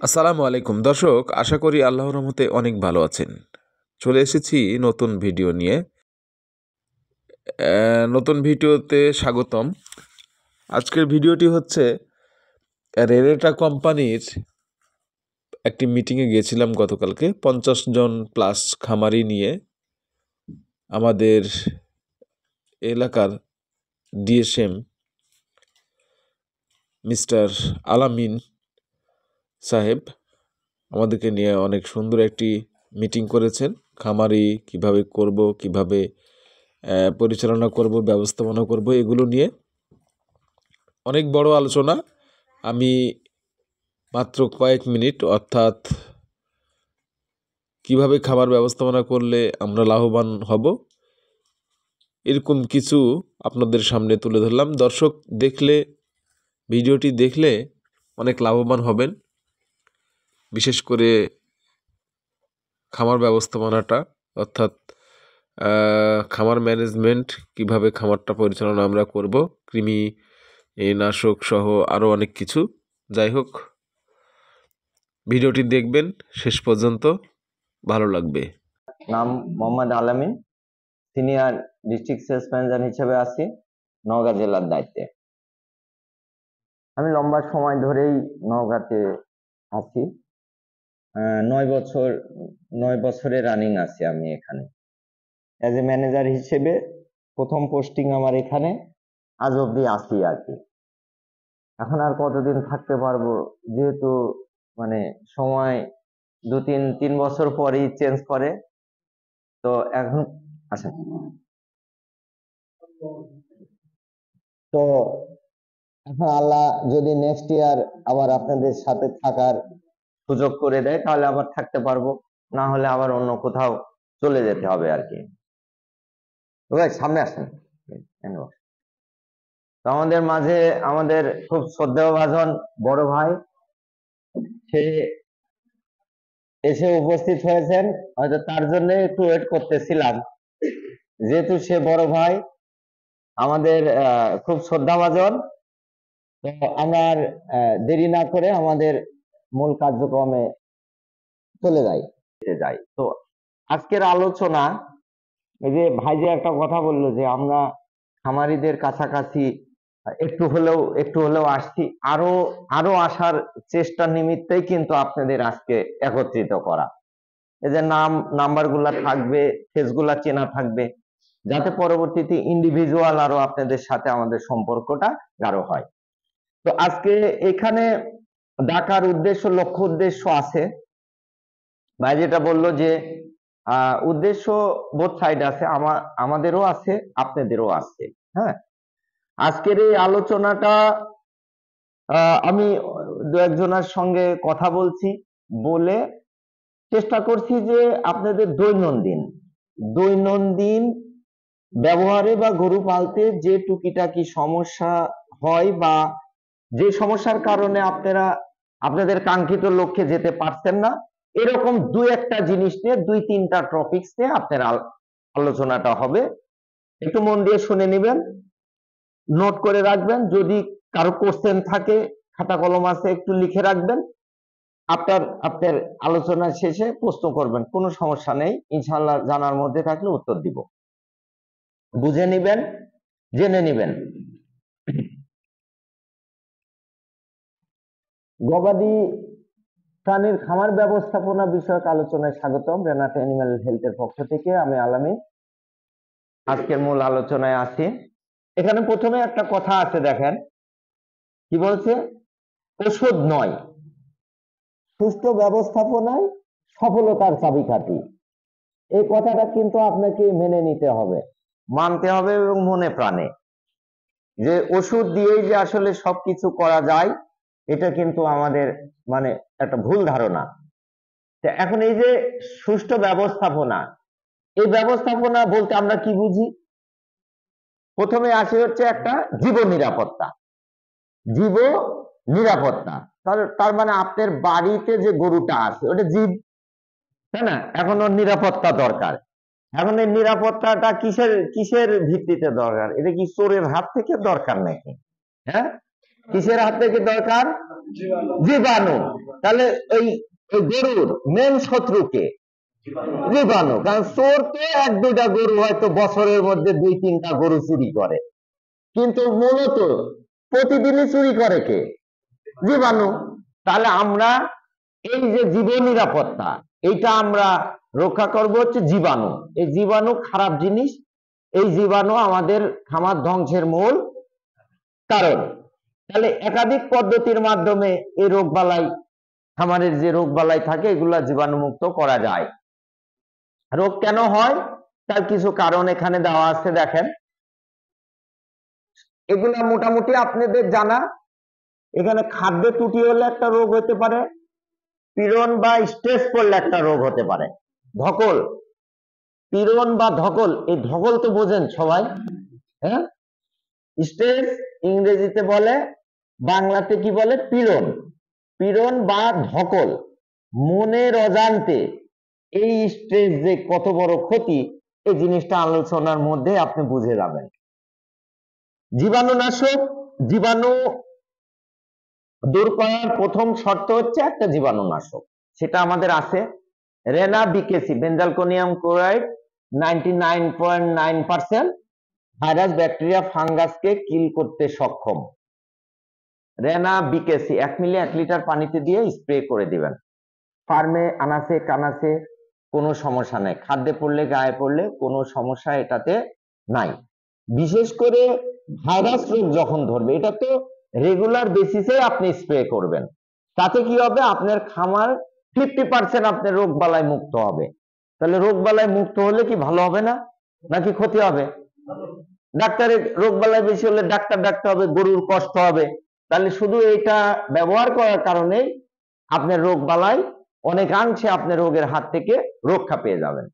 আসসালামু আলাইকুম দর্শক, আশা করি আল্লাহর রহমতে অনেক ভালো আছেন। চলে এসেছি নতুন ভিডিও নিয়ে। নতুন ভিডিওতে স্বাগতম। আজকের ভিডিওটি হচ্ছে রেনেটা কোম্পানির একটি মিটিংয়ে গিয়েছিলাম গতকালকে। 50 জন প্লাস খামারি নিয়ে আমাদের এলাকার ডিএসএম মিস্টার আলামিন সাহেব আমাদেরকে নিয়ে অনেক সুন্দর একটি মিটিং করেছেন। খামারি কিভাবে করব, কিভাবে পরিচালনা করব, ব্যবস্থাপনা করব, এগুলো নিয়ে অনেক বড় আলোচনা। আমি মাত্র কয়েক মিনিট, অর্থাৎ কিভাবে খাবার ব্যবস্থাপনা করলে আমরা লাভবান হব, এরকম কিছু আপনাদের সামনে তুলে ধরলাম। দর্শক ভিডিওটি দেখলে অনেক লাভবান হবেন। বিশেষ করে খামার ব্যবস্থাপনাটা, অর্থাৎ খামার ম্যানেজমেন্ট, কিভাবে খামারটা পরিচালনা আমরা করব, কৃমি নাশক সহ আরও অনেক কিছু। যাই হোক, ভিডিওটি দেখবেন শেষ পর্যন্ত, ভালো লাগবে। নাম মোহাম্মদ আলামিন, সিনিয়র ডিস্ট্রিক্ট সেলস ম্যানেজার হিসেবে আছি নওগাঁ জেলার দায়িত্বে। আমি লম্বা সময় ধরেই নওগাঁতে আছি। 9 বছরে রানিং আছি আমি এখানে অ্যাজ এ ম্যানেজার হিসেবে। প্রথম পোস্টিং আমার এখানে, আজ অব্দি আছি আর কি। এখন আর কতদিন থাকতে পারবো, যেহেতু মানে সময় 2-3 বছর পরেই চেঞ্জ করে, তো এখন আসেন। তো এখন আল্লাহ যদি নেক্সট ইয়ার আবার আপনাদের সাথে থাকার সুযোগ করে দেয়, তাহলে আবার থাকতে পারবো, না হলে আবার অন্য কোথাও চলে যেতে হবে আর কি। সামনে আসেন। তো আমাদের মাঝে আমাদের খুব শ্রদ্ধেয়ভাজন বড় ভাই, সে এসে উপস্থিত হয়েছেন। হয়তো তার জন্য একটু ওয়েট করতেছিলাম, যেহেতু সে বড় ভাই আমাদের খুব শ্রদ্ধাভাজন। তো আমরা আর দেরি না করে আমাদের মূল কার্যক্রমে চলে যাই। তো আজকের আলোচনা, এই যে ভাই যে একটা কথা বললো যে আমরা খামারিদের কাছাকাছি একটু হলেও আসছি, আরো আসার চেষ্টা নিমিত্তেই কিন্তু আপনাদের আজকে একত্রিত করা। এই যে নাম্বারগুলা থাকবে, ফেসগুলা চেনা থাকবে, যাতে পরবর্তীতে ইন্ডিভিজুয়াল আরো আপনাদের সাথে আমাদের সম্পর্কটা গাঢ় হয়। তো আজকে এখানে ডাকার লক্ষ্য উদ্দেশ্য আছে। ভাই যেটা বললো যে উদ্দেশ্য বোথ সাইড আছে, আমাদেরও আছে, আপনাদেরও আছে। হ্যাঁ, আজকের এই আলোচনাটা আমি দু একজনের সঙ্গে কথা বলে চেষ্টা করছি যে আপনাদের দৈনন্দিন ব্যবহারে বা গরু পালতে যে টুকিটাকি সমস্যা হয়, বা যে সমস্যার কারণে আপনাদের কাঙ্ক্ষিত লক্ষ্যে যেতে পারছেন না, এরকম 2-1টা জিনিস নিয়ে 2-3টা টপিকস নিয়ে আপনার আলোচনাটা হবে। একটু মন দিয়ে শুনে নেবেন, নোট করে রাখবেন। যদি কারো কোশ্চেন থাকে, খাতা কলম আছে, একটু লিখে রাখবেন। আপনার আলোচনার শেষে প্রশ্ন করবেন, কোনো সমস্যা নেই, ইনশাআল্লাহ জানার মধ্যে থাকলে উত্তর দিব। বুঝে নিবেন, জেনে নিবেন। গবাদি প্রাণীর খামার ব্যবস্থাপনা বিষয়ক আলোচনায় স্বাগতম। রেনাটা অ্যানিম্যাল হেলথের পক্ষ থেকে আমি আলামিন আজকের মূল আলোচনায় আছি। এখানে প্রথমে একটা কথা আছে, দেখেন কি বলছে, ওষুধ নয়, সুষ্ঠু ব্যবস্থাপনায় সফলতার চাবিকাঠি। এই কথাটা কিন্তু আপনাকে মেনে নিতে হবে, মানতে হবে, এবং মনে প্রাণে, যে ওষুধ দিয়েই যে আসলে সবকিছু করা যায়, এটা কিন্তু আমাদের মানে একটা ভুল ধারণা। এখন এই যে সুষ্ঠু ব্যবস্থাপনা, এই ব্যবস্থাপনা বলতে আমরা কি বুঝি? প্রথমে আসে হচ্ছে একটা জীব নিরাপত্তা। তার মানে আপনার বাড়িতে যে গরুটা আছে ওটা জীব, তাই না? এখন ওর নিরাপত্তা দরকার। এখন এই নিরাপত্তাটা কিসের ভিত্তিতে দরকার? এটা কি চোরের হাত থেকে দরকার নাকি? হ্যাঁ, কিসের হাত থেকে দরকার? জীবাণু। তাহলে ওই গরুর মেন শত্রুকে জীবাণু। কারণ চোর তো এক দুটা গরু হয়তো বছরের মধ্যে 2-3টা গরু চুরি করে, কিন্তু মূলত প্রতিদিনই চুরি করে কে? জীবাণু। তাহলে আমরা এই যে জীব নিরাপত্তা, এইটা আমরা রক্ষা করব হচ্ছে জীবাণু। এই জীবাণু খারাপ জিনিস, এই জীবাণু আমাদের খামার ধ্বংসের মূল কারণ। তাহলে একাধিক পদ্ধতির মাধ্যমে এই রোগবালাই, খামারের যে রোগবালাই থাকে, এগুলা জীবাণুমুক্ত করা যায়। রোগ কেন হয় তার কিছু কারণ এখানে দেওয়া আছে, দেখেন। এগুলা মোটামুটি আপনাদের জানা। এখানে খাদ্য ত্রুটি হলে একটা রোগ হতে পারে, পীড়ন বা স্ট্রেস পড়লে একটা রোগ হতে পারে, ধকল। পীড়ন বা ধকল, এই ধকল তো বোঝেন সবাই, হ্যাঁ? স্ট্রেস ইংরেজিতে বলে, বাংলাতে কি বলে? পীড়ন। পীড়ন বা ধকল, মনের অজান্তে এই স্ট্রেস যে কত বড় ক্ষতি, এই জিনিসটা আলোচনার মধ্যে আপনি বুঝে যাবেন। জীবাণুনাশক, জীবাণু দূর করার প্রথম শর্ত হচ্ছে একটা জীবাণুনাশক, সেটা আমাদের আছে Rena BKC, benzalkonium chloride. 99.9% virus, bacteria, ফাঙ্গাসকে কিল করতে সক্ষম। রেনা বিকেসি 1 মিলি 1 লিটার পানিতে দিয়ে স্প্রে করে দিবেন। ফার্মে আনাসে কানাসে কোনো সমস্যা নাই, খাদ্যে পড়লে গায়ে পড়লে কোনো সমস্যা এটাতে নাই। বিশেষ করে ভাইরাস রোগ যখন ধরবে, এটা তো রেগুলার বেসিসে আপনি স্প্রে করবেন, তাতে কি হবে? আপনার খামার 50% আপনার রোগ বালাই মুক্ত হবে। তাহলে রোগ বালাই মুক্ত হলে কি ভালো হবে না, নাকি ক্ষতি হবে? ডাক্তারের রোগ বালাই বেশি হলে ডাক্তার ডাকতে হবে, গরুর কষ্ট হবে। তাহলে শুধু এটা ব্যবহার করার কারণে আপনার রোগ বালাই অনেকাংশে আপনার রোগের হাত থেকে রক্ষা পেয়ে যাবেন।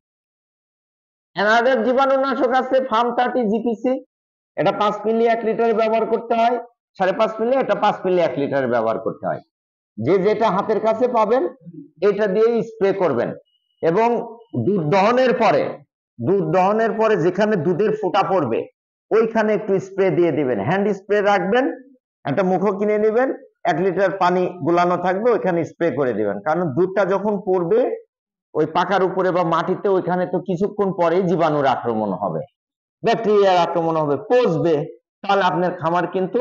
এনাদের জীবাণুনাশক আছে ফার্ম 30 জিপিসি, এটা 5 মিলি 1 লিটারে ব্যবহার করতে হয়, 5.5 মিলি, এটা 5 মিলি 1 লিটারে ব্যবহার করতে হয়। যে যেটা হাতের কাছে পাবেন এটা দিয়ে স্প্রে করবেন। এবং দুধ দহনের পরে যেখানে দুধের ফোঁটা পড়বে ওইখানে একটু স্প্রে দিয়ে দিবেন, হ্যান্ড স্প্রে রাখবেন, একটা মুখো কিনে নেবেন, 1 লিটার পানি গুলানো থাকবে, ওইখানে স্প্রে করে দিবেন। কারণ দুধটা যখন পড়বে ওই পাকার উপরে বা মাটিতে, ওইখানে তো কিছুক্ষণ পরে জীবাণুর আক্রমণ হবে, ব্যাকটেরিয়ার আক্রমণ হবে, পচবে। তাহলে আপনার খামার কিন্তু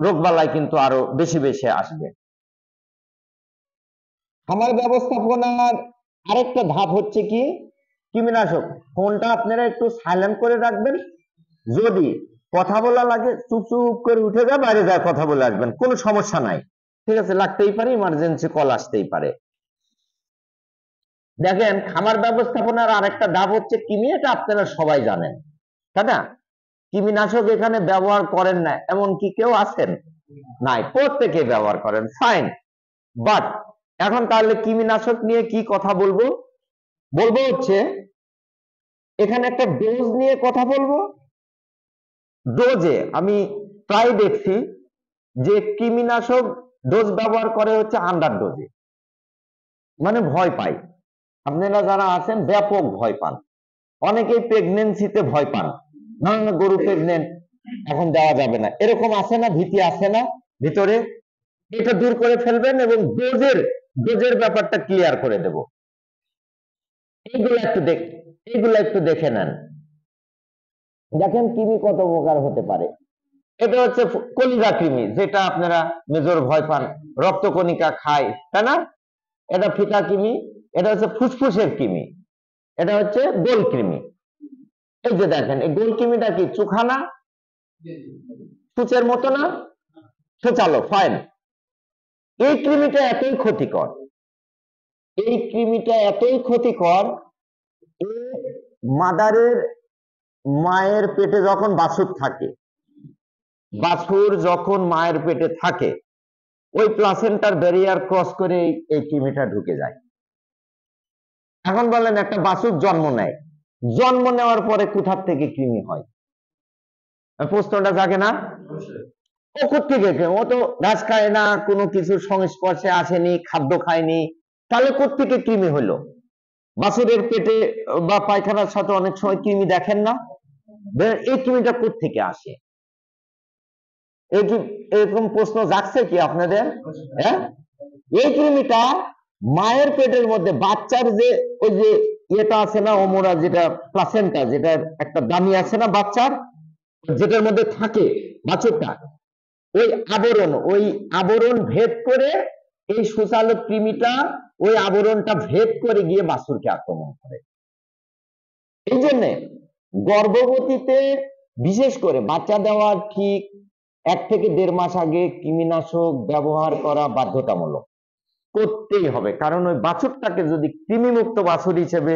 রোগবালাই কিন্তু আরো বেশি বেশি আসবে। খামার ব্যবস্থাপনার আরেকটা ধাপ হচ্ছে কি? কৃমিনাশক। ফোনটা আপনারা একটু সাইলেন্ট করে রাখবেন, যদি কথা বলা লাগে চুপ চুপ করে উঠে যায়, বাইরে যায় কথা বলে আসবেন, কোনো সমস্যা নাই, ঠিক আছে? লাগতেই পারে, ইমার্জেন্সি কল আসতেই পারে। দেখেন, খামার ব্যবস্থাপনার আরেকটা ধাপ হচ্ছে কৃমি, এটা আপনারা সবাই জানেন, তাই না? কৃমিনাশক এখানে ব্যবহার করেন না এমন কি কেউ আছেন? নাই, প্রত্যেকে ব্যবহার করেন, ফাইন। বাট এখন তাহলে কৃমিনাশক নিয়ে কি কথা বলবো? হচ্ছে এখানে একটা ডোজ নিয়ে কথা বলবো। ডোজে আমি প্রায় দেখছি যে কৃমিনাশক ডোজ ব্যবহার করে হচ্ছে আন্ডার ডোজে, মানে ভয় পায়। আপনারা যারা আছেন ব্যাপক ভয় পান, অনেকেই প্রেগনেন্সিতে ভয় পান, না গরু প্রেগনেন্ট, এখন দেওয়া যাবে না, এরকম আছে না? ভীতি আছে না ভিতরে? এটা দূর করে ফেলবেন এবং ডোজের ব্যাপারটা ক্লিয়ার করে দেব। এইগুলো একটু দেখে নেন। দেখেন কৃমি কত উপকার হতে পারে। এটা হচ্ছে কলিজা কৃমি, যেটা আপনারা মেজর ভয় পান, রক্তকণিকা খায়, তাই না? এটা ফিতা কৃমি, এটা হচ্ছে ফুসফুসের কৃমি, এটা হচ্ছে গোল কৃমি। এই যে দেখেন, এই গোল কৃমিটা কি চুখানা, সূচের মতো না? সোচালো, ফাইন। এই কৃমিটা এতই ক্ষতিকর, মায়ের পেটে যখন বাছুর থাকে, ওই প্লাসেন্টার ব্যারিয়ার ক্রস করে এই কৃমিটা ঢুকে যায়। এখন বলেন, একটা বাছুর জন্ম নেওয়ার পরে কোথার থেকে কৃমি হয়? প্রশ্নটা জাগে না? ও কোত্থেকে? ও তো ঘাস খায় না, কোনো কিছুর সংস্পর্শে আসেনি, খাদ্য খায়নি, তাহলে কোত্থেকে কৃমি হলো? বাছুরের পেটে বা পায়খানার সাথে অনেক সময় কৃমি দেখেন না? এই কৃমিটা কোত্থেকে আসে? এরকম প্রশ্ন জাগছে কি আপনাদের? হ্যাঁ, এই কৃমিটা মায়ের পেটের মধ্যে বাচ্চার যে ওই যে এটা আছে না, ওমরা, যেটা প্লাসেন্টা, যেটার একটা দামি আছে না বাচ্চার, যেটার মধ্যে থাকে বাছুরটা, ওই আবরণ ভেদ করে এই সুচালু কৃমিটা ওই আবরণটা ভেদ করে গিয়ে বাছুরকে আক্রমণ করে। এই জন্যে গর্ভবতীতে বিশেষ করে বাচ্চা দেওয়ার ঠিক 1 থেকে 1.5 মাস আগে কৃমিনাশক ব্যবহার করা বাধ্যতামূলক, করতেই হবে। কারণ ওই বাছুরটাকে যদি কৃমিমুক্ত বাছুর হিসেবে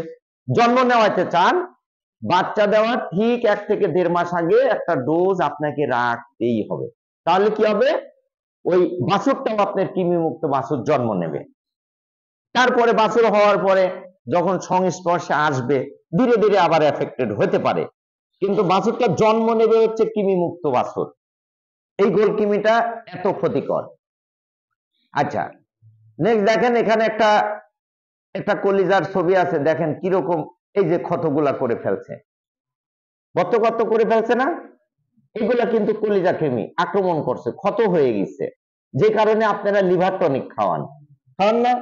জন্ম নেওয়াতে চান, বাচ্চা দেওয়ার ঠিক 1 থেকে 1.5 মাস আগে একটা ডোজ আপনাকে রাখতেই হবে। তাহলে কি হবে, ওই বাছুরটাও আপনার কৃমিমুক্ত বাছুর জন্ম নেবে। তারপরে বাছুর হওয়ার পরে যখন সংস্পর্শে আসবে ধীরে ধীরে আবার এফেক্টেড হতে পারে, কিন্তু বাছুরটা জন্ম নেবে হচ্ছে কৃমিমুক্ত বাছুর। এই গোল কৃমিটা এত ক্ষতিকর। আচ্ছা, নেক্সট দেখেন, এখানে একটা কলিজার ছবি আছে, দেখেন কিরকম এই যে ক্ষতগুলা করে ফেলছে, গর্ত গর্ত করে ফেলছে না, এগুলা কিন্তু কলিজা কৃমি আক্রমণ করছে, ক্ষত হয়ে গেছে, যে কারণে আপনারা লিভার টনিক খাওয়ান না?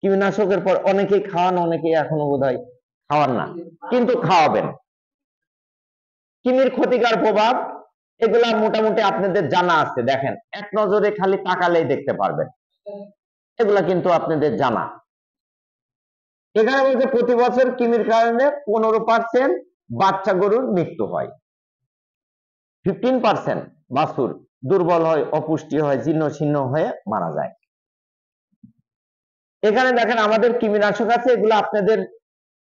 কীটনাশকের পর অনেকেই খাওয়ান, অনেকেই এখনো বোধহয় খাওয়ান না, কিন্তু খাওয়াবেন। কৃমির ক্ষতিকর প্রভাব এগুলা মোটামুটি আপনাদের জানা আছে, দেখেন এক নজরে খালি তাকালেই দেখতে পারবেন, এগুলা কিন্তু আপনাদের জানা। এখানে বলছে প্রতি বছর কৃমির কারণে 15% বাচ্চা গরুর মৃত্যু হয়, 15% বাছুর দুর্বল হয়, অপুষ্টি হয়, জীর্ণ শীর্ণ হয়ে মারা যায়। এখানে দেখেন আমাদের কৃমিনাশক আছে, এগুলো আপনাদের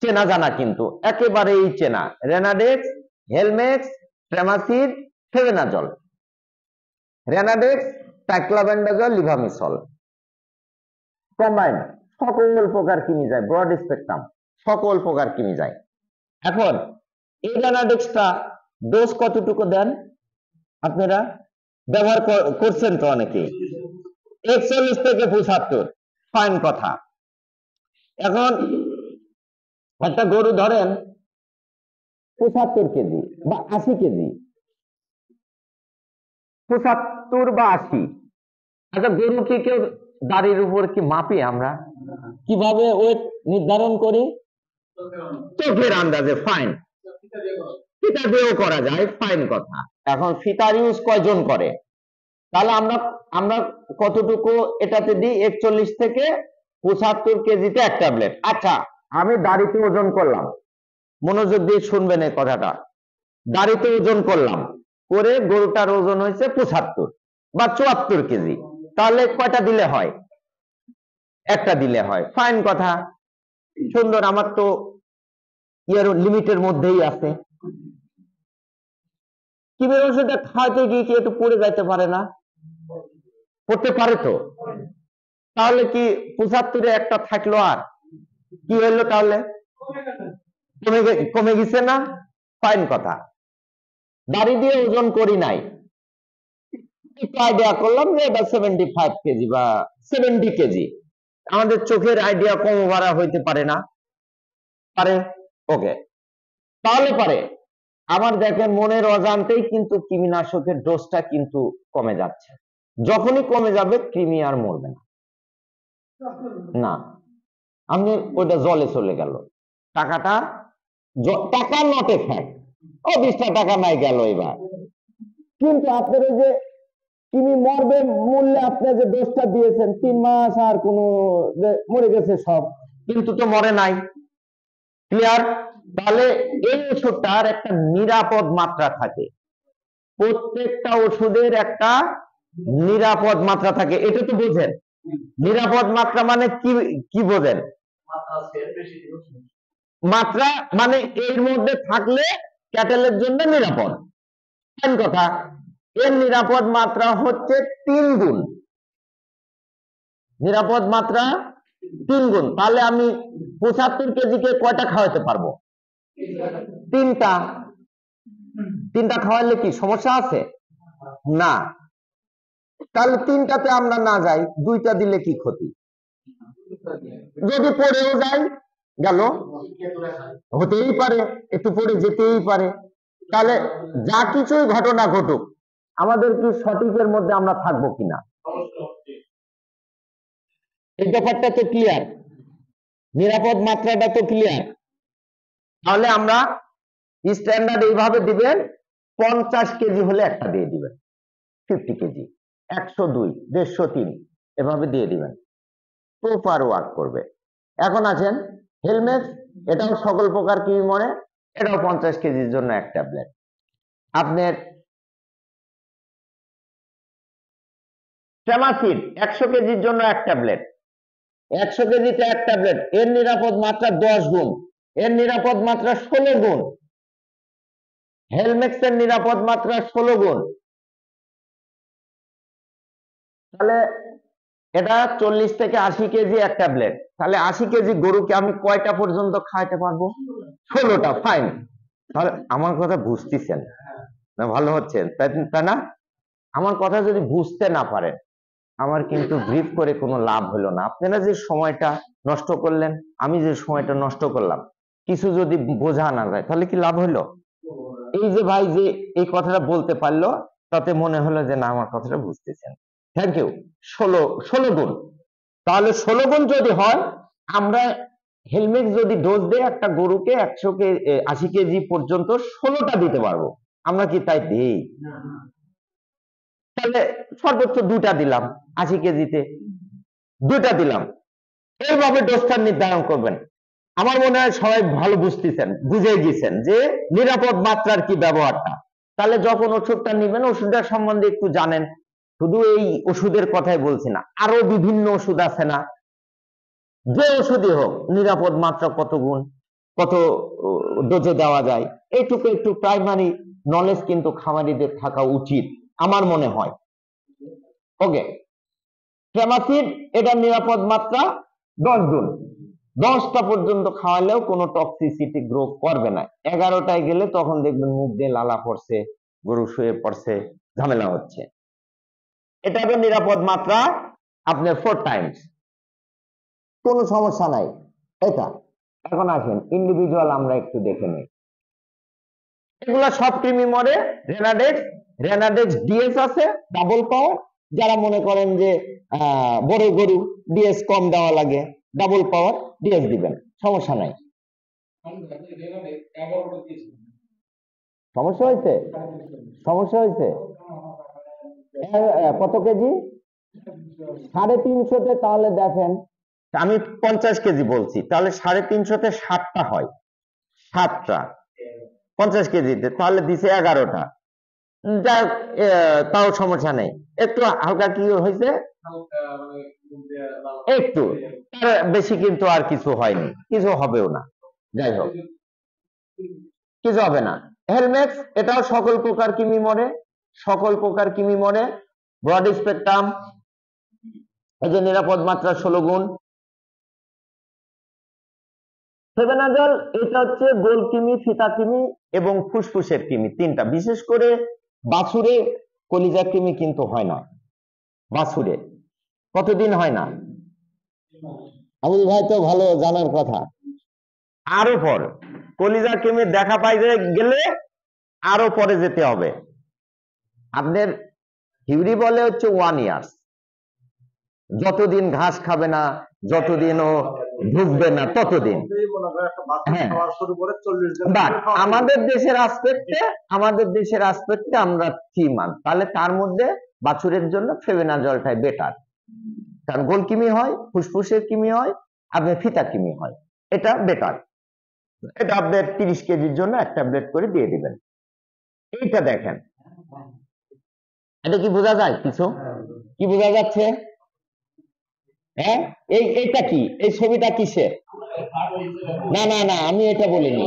চেনা জানা, কিন্তু একেবারেই চেনা, রেনাডেক্স, হেলমেক্স, ট্রেমাসিড, ফেবেনাজল, রেনাডেক্স, টাইক্লোবেন্ডাজল, লিভামিসল কম্বাইন, সকল প্রকার কৃমি যায়, ব্রড স্পেকট্রাম, সকল প্রকার কৃমি যায়। এখন এই রেনাডেক্সটা ডোজ কতটুকু দেন আপনারা? ব্যবহার করছেন তো অনেকেই, 41 থেকে 75, ফাইন কথা। এখন একটা গরু ধরেন 75 কেজি বা 80 কেজি, 75 বা 80, আচ্ছা গরু কি কেউ দাড়ির উপর কি মাপি? আমরা কিভাবে ওয়েট নির্ধারণ করি? চোখের আন্দাজে, ফাইন, ফিতা দিয়েও করা যায়, ফাইন কথা। এখন ফিতার ইউজ কয়জন করে? তাহলে আমরা কতটুকু এটাতে দিই? 41 থেকে 75 কেজিতে এক ট্যাবলেট। আচ্ছা, আমি দাড়িতে ওজন করলাম, মনোযোগ দিয়ে শুনবেন এই কথাটা, দাড়িতে ওজন করলাম, করে গরুটার ওজন হয়েছে 75 বা 74 কেজি, তাহলে কয়টা দিলে হয়? একটা দিলে হয়, ফাইন কথা, সুন্দর, আমার তো ইয়ার লিমিটের মধ্যেই আছে। কৃমির ওষুধটা খাওয়াতে গিয়ে কি একটু পড়ে যাইতে পারে না? পড়তে পারে তো, তাহলে কি 75-এ একটা থাকলো, আর কি হইলো? তাহলে কমে গেছে না? ফাইন কথা। দাড়ি দিয়ে ওজন করি নাই, একটু আইডিয়া করলাম যে এটা 75 কেজি বা 70 কেজি, আমাদের চোখের আইডিয়া কম বাড়া হইতে পারে না? পারে, ওকে, তাহলে পারে। আমার দেখেন মনের অজান্তেই কিন্তু কৃমিনাশকের ডোজটা কিন্তু কমে যাচ্ছে, যখনই কমে যাবে কৃমি আর মরবে না, আপনি ওইটা জলে চলে গেল, টাকা নট এ ফ্যাক্ট, ও 20টা টাকা নাই গেল এবার, কিন্তু আপনারা যে কৃমি মরবে মূল্যে আপনি যে ডোজটা দিয়েছেন 3 মাস আর কোন মরে গেছে সব, কিন্তু তো মরে নাই, ক্লিয়ার? তাহলে এই ওষুধটার একটা নিরাপদ মাত্রা থাকে, প্রত্যেকটা ওষুধের একটা নিরাপদ মাত্রা থাকে, এটা তো বোঝেন। নিরাপদ মাত্রা মানে কি বোঝেন? মাত্রা মানে এর মধ্যে থাকলে ক্যাটেলের জন্য নিরাপদ, কথা। এর নিরাপদ মাত্রা হচ্ছে 3 গুণ, নিরাপদ মাত্রা 3 গুণ। তাহলে আমি 75 কেজিকে কয়টা খাওয়াতে পারবো? 3টা। 3টা খাওয়ালে কি সমস্যা আছে? না। তাহলে 3টাতে আমরা না যাই, 2টা দিলে কি ক্ষতি? যদি পড়েও যাই গেল, হতেই পারে, একটু পড়ে যেতেই পারে, তাহলে যা কিছুই ঘটনা ঘটুক আমাদের কি সঠিকের মধ্যে আমরা থাকবো কিনা, এই ব্যাপারটা তো ক্লিয়ার, নিরাপদ মাত্রাটা তো ক্লিয়ার। তাহলে আমরা স্ট্যান্ডার্ড এইভাবে দিবেন, 50 কেজি হলে একটা দিয়ে দিবেন, 50 কেজি, 102, 150, এভাবে দিয়ে দিবেন, প্রপার ওয়ার্ক করবে। এখন আছেন হেলমেট, এটাও সকল প্রকার কৃমি মরে, এটাও 50 কেজির জন্য এক ট্যাবলেট। আপনার ট্রামাসিড 100 কেজির জন্য এক ট্যাবলেট, 100 কেজিতে এক ট্যাবলেট, এর নিরাপদ মাত্রা 10 গুণ, এর নিরাপদ মাত্রা 16 গুণ, হেলমেক্সের নিরাপদ মাত্রা 16 গুণ। তাহলে এটা 40 থেকে 80 কেজি এক ট্যাবলেট, তাহলে 80 কেজি গরুকে আমি কয়টা পর্যন্ত খাওয়াতে পারবো? 16টা। ফাইন। তাহলে আমার কথা বুঝতেছেন না? ভালো হচ্ছে তাই না? আমার কথা যদি বুঝতে না পারেন, আমার কিন্তু ব্রিফ করে কোনো লাভ হলো না। আপনারা যে সময়টা নষ্ট করলেন, আমি যে সময়টা নষ্ট করলাম, কিছু যদি বোঝা না যায় তাহলে কি লাভ হলো? এই যে ভাই যে এই কথাটা বলতে পারলো, তাতে মনে হলো যে না, আমার কথাটা বুঝতেছেন। Thank you. 16 গুণ। তাহলে 16 গুণ যদি হয়, আমরা হেলমেট যদি ডোজ দেয় একটা গরুকে 80 কেজি পর্যন্ত 16টা দিতে পারবো। আমরা কি তাই দিই? তাহলে সর্বোচ্চ 2টা দিলাম, 80 কেজিতে 2টা দিলাম, এইভাবে ডোজটা নির্ধারণ করবেন। আমার মনে হয় সবাই ভালো বুঝতেছেন, বুঝে গেছেন যে নিরাপদ মাত্রার কি ব্যবহারটা। তাহলে যখন ওষুধটা নিবেন, ওষুধটার সম্বন্ধে একটু জানেন। শুধু এই ওষুধের কথাই বলছি না, আরো বিভিন্ন ওষুধ আছে না? যে ওষুধই হোক, নিরাপদ মাত্রা কত গুণ, কত ডোজে দেওয়া যায়, এইটুকু একটু প্রাইমারি নলেজ কিন্তু খামারিদের থাকা উচিত আমার মনে হয়। ওকে, ট্রামাসিড এটার নিরাপদ মাত্রা 10 গুণ, 10টা পর্যন্ত খাওয়ালেও কোনো টক্সিসিটি গ্রো করবে না। 11টায় গেলে তখন দেখবেন মুখ দিয়ে লালা পড়ছে, গরু শুয়ে পড়ছে, ঝামেলা হচ্ছে। এটারও নিরাপদ মাত্রা আপনার 4 টাইমস, কোনো সমস্যা নাই এটা। এখন আসেন ইন্ডিভিজুয়াল আমরা একটু দেখে নিই। এগুলা সব কৃমি মরে। রেনাডেক্স ডিএস আছে ডাবল পাওয়ার। যারা মনে করেন যে বড় গরু ডিএস কম দেওয়া লাগে, ডাবল পাওয়ার ডিএস দিবেন, সমস্যা নাই। সমস্যা হয়েছে? সমস্যা হয়েছে? কত কেজি? 350-তে। তাহলে দেখেন, আমি 50 কেজি বলছি, তাহলে 350-তে 7টা হয়, 7টা 50 কেজিতে, তাহলে দিছে 11টা। তাও সমস্যা নেই। একটু হালকা কি হয়েছে, একটু, বেশি কিন্তু আর কিছু হয়নি, কিছু হবেও না। যাই হোক, কিছু হবে না। হেলমেক্স এটাও সকল প্রকার কৃমি মরে, সকল প্রকার কৃমি মরে, ব্রড স্পেকট্রাম, এই যে নিরাপদ মাত্রা 16 গুণ। ফেবেনাজল এটা হচ্ছে গোল কৃমি, ফিতা কৃমি এবং ফুসফুসের কৃমি, 3টা। বিশেষ করে বাছুরে কলিজা কৃমি কিন্তু হয় না, বাছুরে কতদিন হয় না? আবুল ভাই তো ভালো জানার কথা। আরো পর কলিজা কৃমি দেখা পাই গেলে আরো পরে যেতে হবে। আপনার হিউরি বলে হচ্ছে 1 ইয়ার, যতদিন ঘাস খাবে না, যতদিন ও ঢুকবে না ততদিন। হ্যাঁ, আমাদের দেশের আসপেক্টে আমরা 3 মান্থ, তাহলে তার মধ্যে বাছুরের জন্য ফেবেনাজলটাই বেটার, কারণ গোল কৃমি হয়, ফুসফুসের কৃমি হয়, আপনার ফিতা কৃমি হয়, এটা বেটার। এটা আপনার 30 কেজির জন্য এক ট্যাবলেট করে দিয়ে দিবেন। এইটা দেখেন, এটা কি বোঝা যায়? কিছু কি বোঝা যাচ্ছে? হ্যাঁ, এইটা কি, এই ছবিটা কিসের? না না না, আমি এটা বলিনি।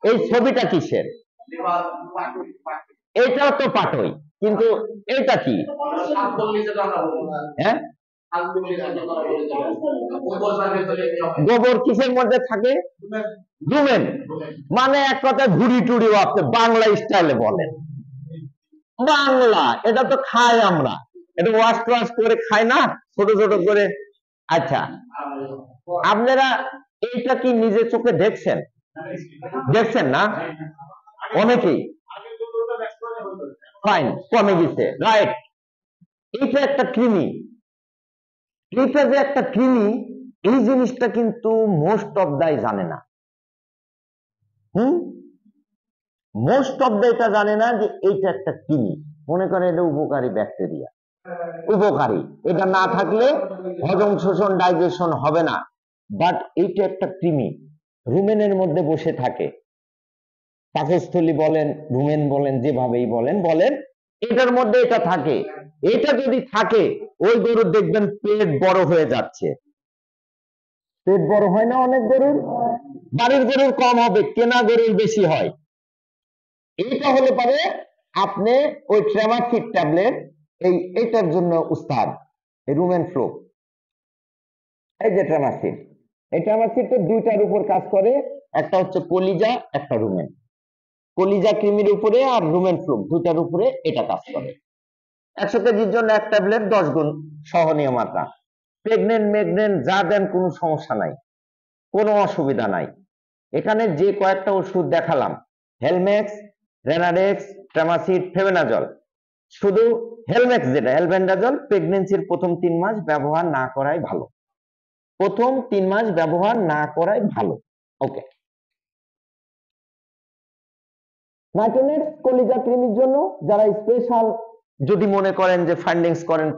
এই ছবিটা কিসের? এটাও তো পাটই, কিন্তু এটা কি? হ্যাঁ, গোবর কিসের মধ্যে থাকে? রুমেন। মানে এক কথায় ভুড়ি টুড়িও আপনি বাংলা স্টাইলে বলেন। বাংলা, এটা তো খাই আমরা, এটা ওয়াশ টোয়াশ করে খাই না, ছোট ছোট করে। আচ্ছা, আপনারা এইটা কি নিজের চোখে দেখছেন? দেখছেন না? অনেকেই ফাইন, কমে গেছে, রাইট। এইটা একটা কৃমি, এইটা যে একটা কৃমি, এই জিনিসটা কিন্তু মোস্ট অফ দাই জানে না। মোস্ট অফ দা এটা জানে না যে এইটা একটা কৃমি, মনে করে এটা উপকারী ব্যাকটেরিয়া, উপকারী, এটা না থাকলে হজম শোষণ ডাইজেশন হবে না। বাট এইটা একটা কৃমি, রুমেনের মধ্যে বসে থাকে, পাকস্থলী বলেন, রুমেন বলেন, যেভাবেই বলেন বলেন, এটার মধ্যে এটা থাকে। এটা যদি থাকে, ওই গরুর দেখবেন পেট বড় হয়ে যাচ্ছে। পেট বড় হয় না অনেক গরুর? বাড়ির গরুর কম হবে, কেনা গরুর বেশি হয়। এইটা হলে পারে আপনি ওই ট্রেমাসিড ট্যাবলেট, এইটার জন্য উস্তাদ, এই রুমেন ফ্লু, এই যে ট্রেমাসিড, এই ট্রেমাসিডটা দুইটার উপর কাজ করে, একটা হচ্ছে কলিজা, একটা রুমেন। কলিজা কৃমির উপরে আর রুমেন ফ্লু দুইটার উপরে এটা কাজ করে। 100 কেজির জন্য এক ট্যাবলেট 10 গুণ সহনীয় মাত্রা। প্রেগনেন্ট মেগনেন্ট যা দেন কোনো সমস্যা নাই, কোনো অসুবিধা নাই। এখানে যে কয়েকটা ওষুধ দেখালাম, হেলমেক্স, রেনাডেক্স, ট্রামাসিড, ফেবেনাজল, শুধু হেলমেক্স যেটা হেলবেন্ডাজল প্রেগনেন্সির প্রথম 3 মাস ব্যবহার না করাই ভালো, প্রথম 3 মাস ব্যবহার না করাই ভালো। ওকে, নাইট্রোনেক্স কলিজা কৃমির জন্য, যারা স্পেশাল যদি মনে করেন যে ফাইন্ডিংস করেন